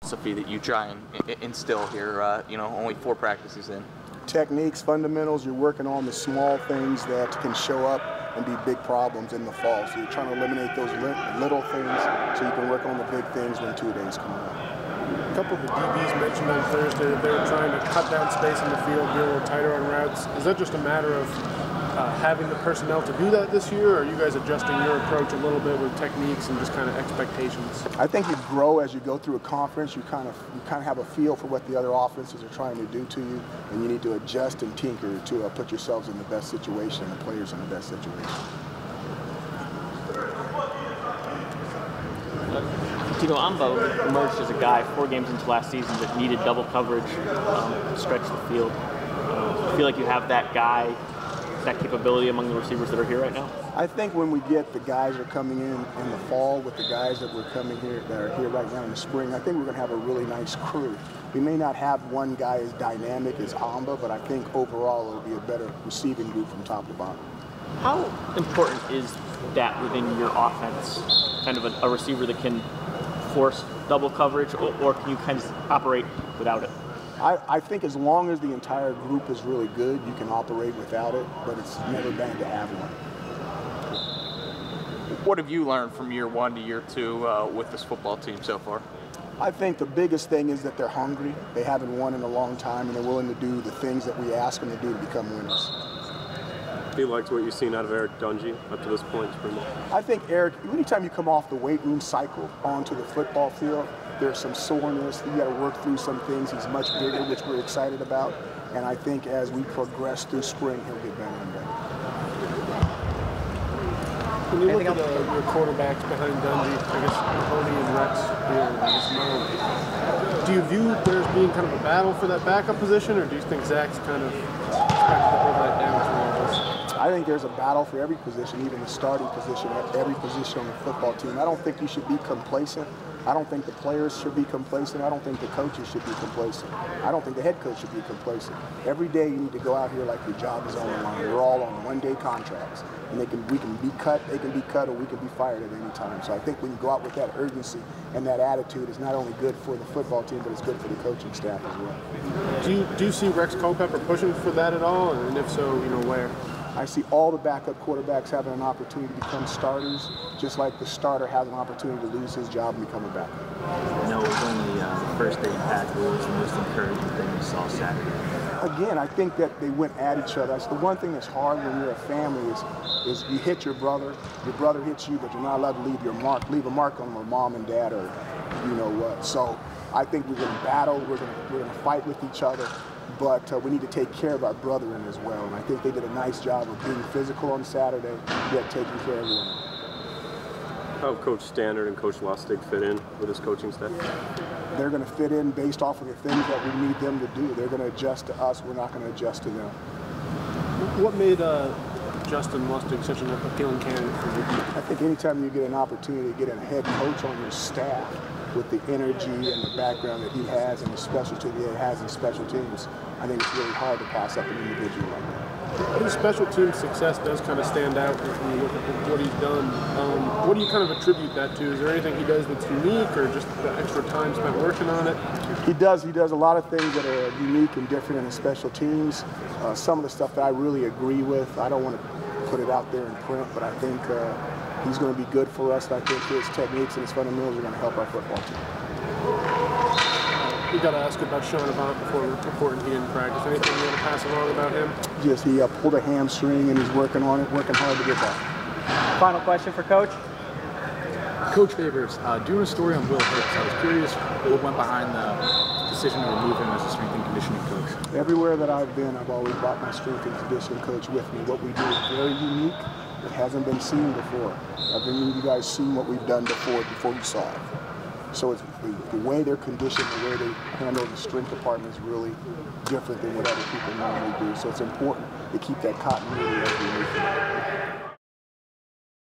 Philosophy that you try and instill here, you know, only 4 practices in? Techniques, fundamentals, you're working on the small things that can show up and be big problems in the fall. So you're trying to eliminate those little things so you can work on the big things when 2 days come around. A couple of the DBs mentioned on Thursday that they were trying to cut down space in the field, be a little tighter on routes. Is that just a matter of having the personnel to do that this year, or are you guys adjusting your approach a little bit with techniques and just kind of expectations? I think you grow as you go through a conference. You kind of have a feel for what the other offenses are trying to do to you, and you need to adjust and tinker to put yourselves in the best situation and the players in the best situation. Dino Babers emerged as a guy 4 games into last season that needed double coverage to stretch the field. I feel like you have that guy, that capability among the receivers that are here right now? I think when we get the guys that are coming in the fall with the guys that are here right now in the spring, I think we're going to have a really nice crew. We may not have one guy as dynamic as Amba, but I think overall it'll be a better receiving group from top to bottom. How important is that within your offense? Kind of a receiver that can force double coverage, or can you kind of operate without it? I think as long as the entire group is really good, you can operate without it, but it's never bad to have one. What have you learned from year 1 to year 2 with this football team so far? I think the biggest thing is that they're hungry. They haven't won in a long time, and they're willing to do the things that we ask them to do to become winners. Do you like what you've seen out of Eric Dungy up to this point? I think Eric, anytime you come off the weight room cycle onto the football field, there's some soreness. You got to work through some things. He's much bigger, which we're excited about. And I think as we progress through spring, he'll get better and better. When you look at your quarterbacks behind Dungy, I guess Mahoney and Rex here, do you view there as being kind of a battle for that backup position, or do you think Zach's kind of expected to hold that down through all this? I think there's a battle for every position, even the starting position, at every position on the football team. I don't think you should be complacent. I don't think the players should be complacent. I don't think the coaches should be complacent. I don't think the head coach should be complacent. Every day you need to go out here like your job is on the line. We're all on one-day contracts, and we can be cut, they can be cut, or we can be fired at any time. So I think when you go out with that urgency and that attitude, it's not only good for the football team, but it's good for the coaching staff as well. Do you see Rex Culpepper pushing for that at all, and if so, you know, where? I see all the backup quarterbacks having an opportunity to become starters, just like the starter has an opportunity to lose his job and become a backup. No, it was only the first day back. What was the most encouraging thing you saw Saturday? Again, I think that they went at each other. That's the one thing that's hard when you're a family is you hit your brother hits you, but you're not allowed to leave a mark on where mom and dad are, you know what. So I think we're going to battle, we're going to fight with each other. But we need to take care of our brethren as well. And I think they did a nice job of being physical on Saturday, yet taking care of everyone. How have Coach Standard and Coach Lustig fit in with his coaching staff? They're going to fit in based off of the things that we need them to do. They're going to adjust to us. We're not going to adjust to them. What made Justin Lustig such an appealing candidate for you? I think anytime you get an opportunity to get a head coach on your staff with the energy and the background that he has and the specialty that he has in special teams, I think it's really hard to pass up an individual like that. His special team success does kind of stand out when you look at what he's done. What do you kind of attribute that to? Is there anything he does that's unique, or just the extra time spent working on it? He does a lot of things that are unique and different in the special teams. Some of the stuff that I really agree with, I don't want to put it out there in print, but I think he's going to be good for us. I think his techniques and his fundamentals are going to help our football team. We got to ask about Sean Avant before reporting he didn't practice. Anything you want to pass along about him? Just he pulled a hamstring and he's working on it, working hard to get back. Final question for Coach. Coach Babers, doing a story on Will Hicks, I was curious what went behind the decision to remove him as a strength and conditioning coach. Everywhere that I've been, I've always brought my strength and conditioning coach with me. What we do is very unique. It hasn't been seen before. I've been you guys seen what we've done before you saw it. So it's the way they're conditioned, the way they handle the strength department is really different than what other people normally do. So it's important to keep that continuity as we move forward.